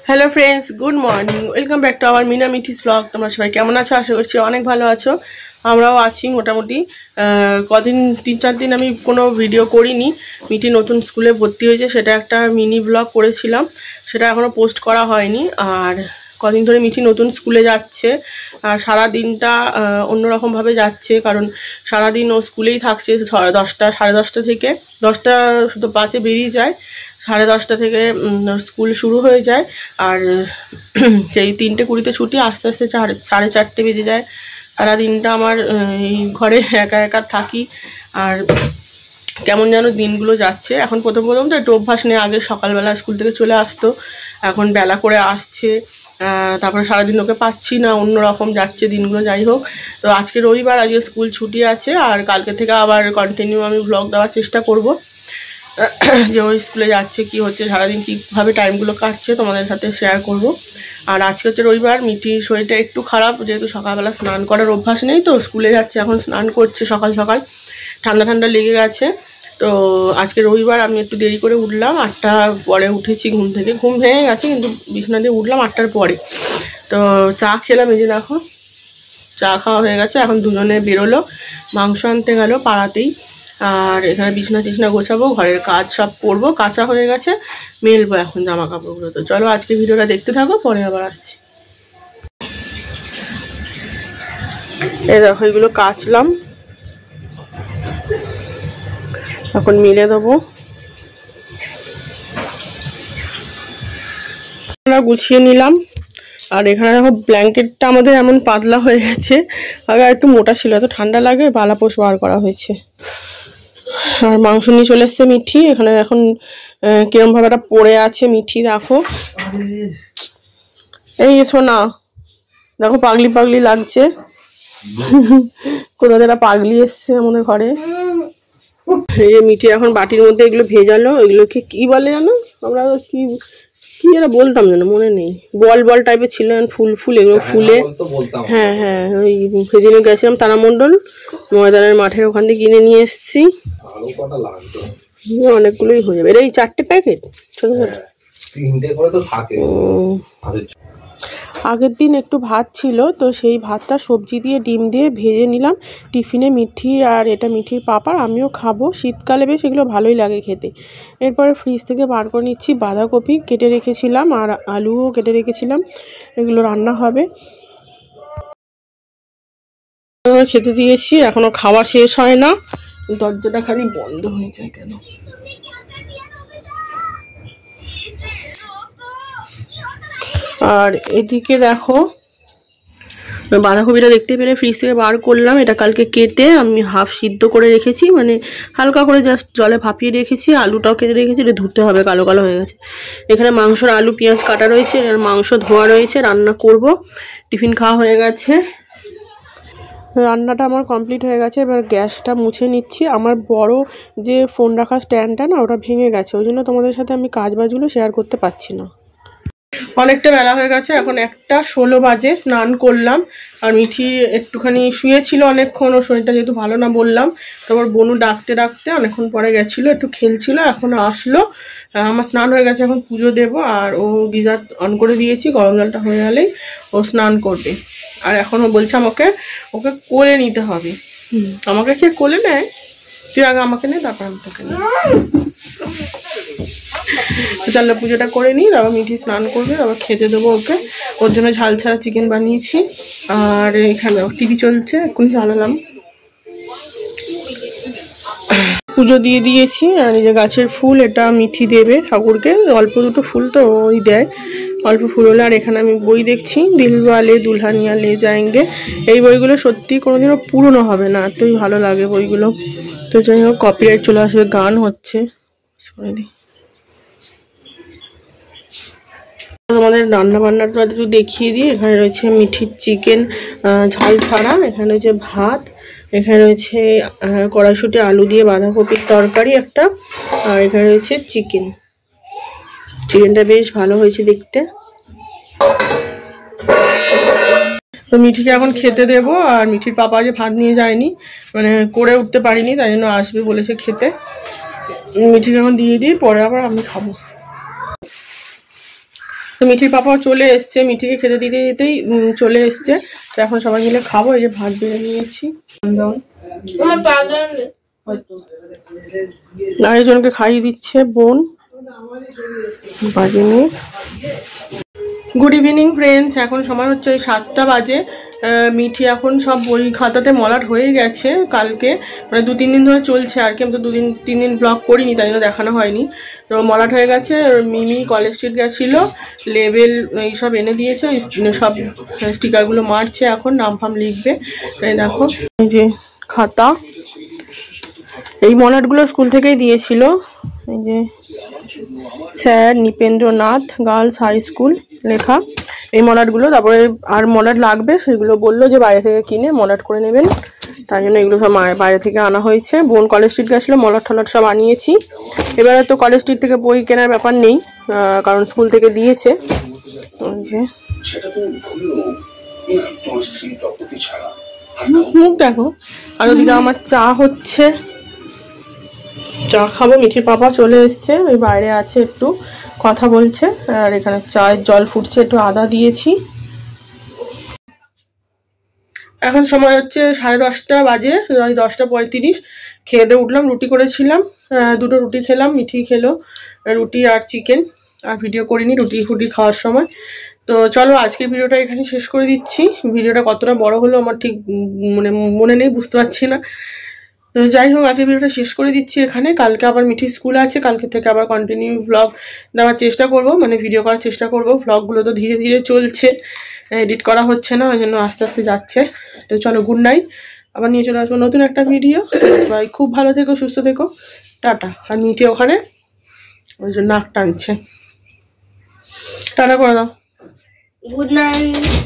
Hello friends, good morning. Welcome back to our Meena Mithi's blog. তোমরা সবাই কেমন আছো? আশা করছি অনেক ভালো আছো। আমরাও আছি মোটামুটি। কদিন 3-4 দিন আমি কোনো ভিডিও করিনি। মিঠি নতুন স্কুলে ভর্তি হয়েছে, সেটা একটা মিনি ব্লগ করেছিলাম, সেটা এখনও পোস্ট করা হয়নি। আর কদিন ধরে মিঠি নতুন স্কুলে যাচ্ছে, আর সারা দিনটা অন্যরকমভাবে যাচ্ছে, কারণ সারাদিন ও স্কুলেই থাকছে। 10টা সাড়ে 10টা থেকে 10:05 বেরিয়ে যায়, 10:30 থেকে স্কুল শুরু হয়ে যায়। আর সেই 3:20 ছুটি, আস্তে আস্তে 4:30 বেজে যায়। সারাদিনটা আমার এই ঘরে একা একা থাকি, আর কেমন যেন দিনগুলো যাচ্ছে। এখন প্রথম তো একটু অভ্যাস নেই। আগে সকালবেলা স্কুল থেকে চলে আসতো, এখন বেলা করে আসছে, তারপরে সারাদিন ওকে পাচ্ছি না, অন্যরকম যাচ্ছে দিনগুলো। যাই হোক, তো আজকে রবিবার, আজকে স্কুল ছুটি আছে, আর কালকে থেকে আবার কন্টিনিউ আমি ব্লগ দেওয়ার চেষ্টা করব, যে ওই স্কুলে যাচ্ছে, কি হচ্ছে, সারাদিন কীভাবে টাইমগুলো কাটছে তোমাদের সাথে শেয়ার করব। আর আজকে হচ্ছে রবিবার। মিঠির শরীরটা একটু খারাপ, যেহেতু সকালবেলা স্নান করার অভ্যাস নেই, তো স্কুলে যাচ্ছে, এখন স্নান করছে সকাল সকাল, ঠান্ডা ঠান্ডা লেগে গেছে। তো আজকে রবিবার, আমি একটু দেরি করে উঠলাম, 8টা পরে উঠেছি ঘুম থেকে। ঘুম ভেঙে গেছে, কিন্তু বিছানা দিয়ে উঠলাম 8টার পরে। তো চা খেলাম, এই যে দেখো চা খাওয়া হয়ে গেছে। এখন দুজনে বেরোলো, মাংস আনতে গেল পাড়াতেই। আর এখানে বিছনা টিছনা গোছাবো, ঘরের কাজ সব করবো, কাঁচা হয়ে গেছে, মেলবো এখন জামা কাপড়গুলো। তো চলো আজকে ভিডিওটা দেখতে থাকো, পরে আবার আসছি। এই দেখো, এগুলো কাচলাম, এখন মিলে দেবো। গুছিয়ে নিলাম। আর এখানে দেখো, ব্ল্যাঙ্কেটটা আমাদের এমন পাতলা হয়ে গেছে, আগে একটু মোটা ছিল, এত ঠান্ডা লাগে, বালাপোষ বার করা হয়েছে। আর মাংস নিয়ে চলে এসছে মিঠি। এখানে এখন কিরম ভাবে একটা পড়ে আছে মিঠি, দেখো। এই শোনা, দেখো পাগলি পাগলি লাগছে, কোথা থেকে পাগলি এসছে আমাদের ঘরে। এই যে মিঠি এখন বাটির মধ্যে এগুলো ভেজালো, এগুলোকে কি বলে জানো? আমরা কি কি এরা বলতাম জানো, মনে নেই। বল বল টাইপের ছিল, ফুল ফুল, এগুলো ফুলে। হ্যাঁ হ্যাঁ, ওই সেদিনে গেছিলাম তারামণ্ডল, ময়দানের মাঠের ওখান থেকে কিনে নিয়ে এসছি। অনেকগুলোই হয়ে যাবে। এই 4টে প্যাকেট, ছোট ছোট। আগের দিন একটু ভাত ছিল, তো সেই ভাতটা সবজি দিয়ে ডিম দিয়ে ভেজে নিলাম টিফিনে। মিঠি আর এটা মিঠির পাপার, আমিও খাবো। শীতকালে বেশ এগুলো ভালোই লাগে খেতে। এরপরে ফ্রিজ থেকে বার করে নিচ্ছি বাঁধাকপি কেটে রেখেছিলাম, আর আলুও কেটে রেখেছিলাম, এগুলো রান্না হবে। খেতে দিয়েছি, এখনো খাওয়া শেষ হয় না, দরজাটা খালি বন্ধ হয়ে যায় কেন? আর এদিকে দেখো, বাঁধাকপিটা দেখতে পেলে ফ্রিজ থেকে বার করলাম। এটা কালকে কেটে আমি হাফ সিদ্ধ করে রেখেছি, মানে হালকা করে জাস্ট জলে ভাপিয়ে রেখেছি। আলুটাও কেটে রেখেছি, এটা ধুতে হবে, কালো কালো হয়ে গেছে। এখানে মাংসর আলু পেঁয়াজ কাটা রয়েছে, আর মাংস ধোয়া রয়েছে, রান্না করব। টিফিন খাওয়া হয়ে গেছে, রান্নাটা আমার কমপ্লিট হয়ে গেছে। এবার গ্যাসটা মুছে নিচ্ছি। আমার বড় যে ফোন রাখার স্ট্যান্ডটা না, ওটা ভেঙে গেছে, ওই জন্য তোমাদের সাথে আমি কাজ বাজগুলো শেয়ার করতে পারছি না। অনেকটা বেলা হয়ে গেছে, এখন 1:16 বাজে। স্নান করলাম, আর মিঠি একটুখানি শুয়েছিল অনেকক্ষণ, ওর শরীরটা যেহেতু ভালো না বললাম। তারপর বনু ডাকতে ডাকতে অনেকক্ষণ পরে গেছিলো, একটু খেলছিল, এখন আসলো। আমার স্নান হয়ে গেছে, এখন পুজো দেবো। আর ও গিজার অন করে দিয়েছি, গরম জলটা হয়ে গেলেই ও স্নান করবে। আর এখন ও বলছে ওকে কোলে নিতে হবে। আমাকে কে কোলে নেয়? তুই আগে আমাকে নে, তারপর আমি তোকে নিই। চলো পুজোটা করে নিই, তারপর মিঠি স্নান করবে, আবার খেতে দেবো ওকে। ওর জন্য ঝাল ছাড়া চিকেন বানিয়েছি। আর এখানে টিভি চলছে, এক্ষুনি চালালাম। পুজো দিয়ে দিয়েছি। আর এই যে গাছের ফুল, এটা মিঠি দেবে ঠাকুরকে, অল্প দুটো ফুল তো ওই দেয়, অল্প ফুল হলে। আর এখানে আমি বই দেখছি, দিলওয়ালে দুলহানিয়া লে যায়েঙ্গে। এই বইগুলো সত্যি কোনোদিনও পুরনো হবে না, এতই ভালো লাগে বইগুলো। তো যাই হোক, কপিরাইট চলে আসবে, গান হচ্ছে, শুনে দিই। তোমাদের রান্না বান্নাটা একটু দেখিয়ে দিই। এখানে রয়েছে মিঠির চিকেন ঝাল ছাড়া, এখানে রয়েছে ভাত, এখানে রয়েছে কড়াইশুঁটি আলু দিয়ে বাঁধাকপির তরকারি একটা, আর এখানে রয়েছে চিকেনটা বেশ ভালো হয়েছে দেখতে। তো মিঠিকে এখন খেতে দেবো। আর মিঠির পাপা যে ভাত নিয়ে যায়নি, মানে করে উঠতে পারিনি, তাই জন্য আসবে বলেছে খেতে। মিঠিকে এখন দিয়ে দিই, পরে আবার আমি খাবো। তো মিঠির পাপাও চলে এসছে, মিঠিকে খেতে দিতে দিতেই চলে এসছে। তো এখন সবাই মিলে খাবো। এই যে ভাত বেড়ে নিয়েছি, আরেকজনকে খাইয়ে দিচ্ছে বোন। বাজে নিয়ে গুড ইভিনিং ফ্রেন্ডস, এখন সময় হচ্ছে 7টা বাজে। মিঠি এখন সব বই খাতাতে মলাট হয়ে গেছে কালকে, মানে 2-3 দিন ধরে চলছে আর কি। আমি তো 2-3 দিন ব্লগ করিনি, তাই জন্য দেখানো হয়নি। তো মলাট হয়ে গেছে। মিমি কলেজ স্ট্রিট গেছিলো, লেবেল এইসব এনে দিয়েছে, সব স্টিকারগুলো মারছে, এখন নাম ফাম লিখবে। তাই দেখো এই যে খাতা, এই মলাটগুলো স্কুল থেকেই দিয়েছিল। এই যে sir Nipendranath girls high school লেখা এই মলাটগুলো। তারপরে আর মলাট লাগবে, সেগুলো বললো যে বাইরে থেকে কিনে মলাট করে নেবেন, তাই জন্য এগুলো সব বাইরে থেকে আনা হয়েছে। বোন কলেজ স্ট্রিট গেছিলো, মলাট টলাট সব আনিয়েছি। এবারে তো কলেজ স্ট্রিট থেকে বই কেনার ব্যাপার নেই, কারণ স্কুল থেকে দিয়েছে। মুখ দেখো। আর ওদিকে আমার চা হচ্ছে, চা খাবো। মিঠির পাপা চলে এসছে, ওই বাইরে আছে, একটু কথা বলছে। আর এখানে চায়ের জল ফুটছে, একটু আদা দিয়েছি। এখন সময় হচ্ছে 10:30 বাজে, 10:35। খেয়ে দিয়ে উঠলাম, রুটি করেছিলাম, 2টো রুটি খেলাম, মিঠি খেলো রুটি আর চিকেন। আর ভিডিও করিনি রুটি ফুটি খাওয়ার সময়। তো চলো আজকের ভিডিওটা এখানে শেষ করে দিচ্ছি। ভিডিওটা কতটা বড় হলো আমার ঠিক মনে নেই, বুঝতে পারছি না। তো যাই হোক, আজকে ভিডিওটা শেষ করে দিচ্ছি এখানে। কালকে আবার মিঠি স্কুল আছে, কালকে থেকে আবার কন্টিনিউ ব্লগ দেওয়ার চেষ্টা করব, মানে ভিডিও করার চেষ্টা করব। ব্লগগুলো তো ধীরে ধীরে চলছে, এডিট করা হচ্ছে না, ওই জন্য আস্তে আস্তে যাচ্ছে। তো চলো, গুড নাইট। আবার নিয়ে চলে আসবো নতুন একটা ভিডিও। সবাই খুব ভালো থেকো, সুস্থ থেকো, টাটা। আর মিঠি ওখানে ওই জন্য নাক টানছে, টাটা করে দাও, গুড নাইট।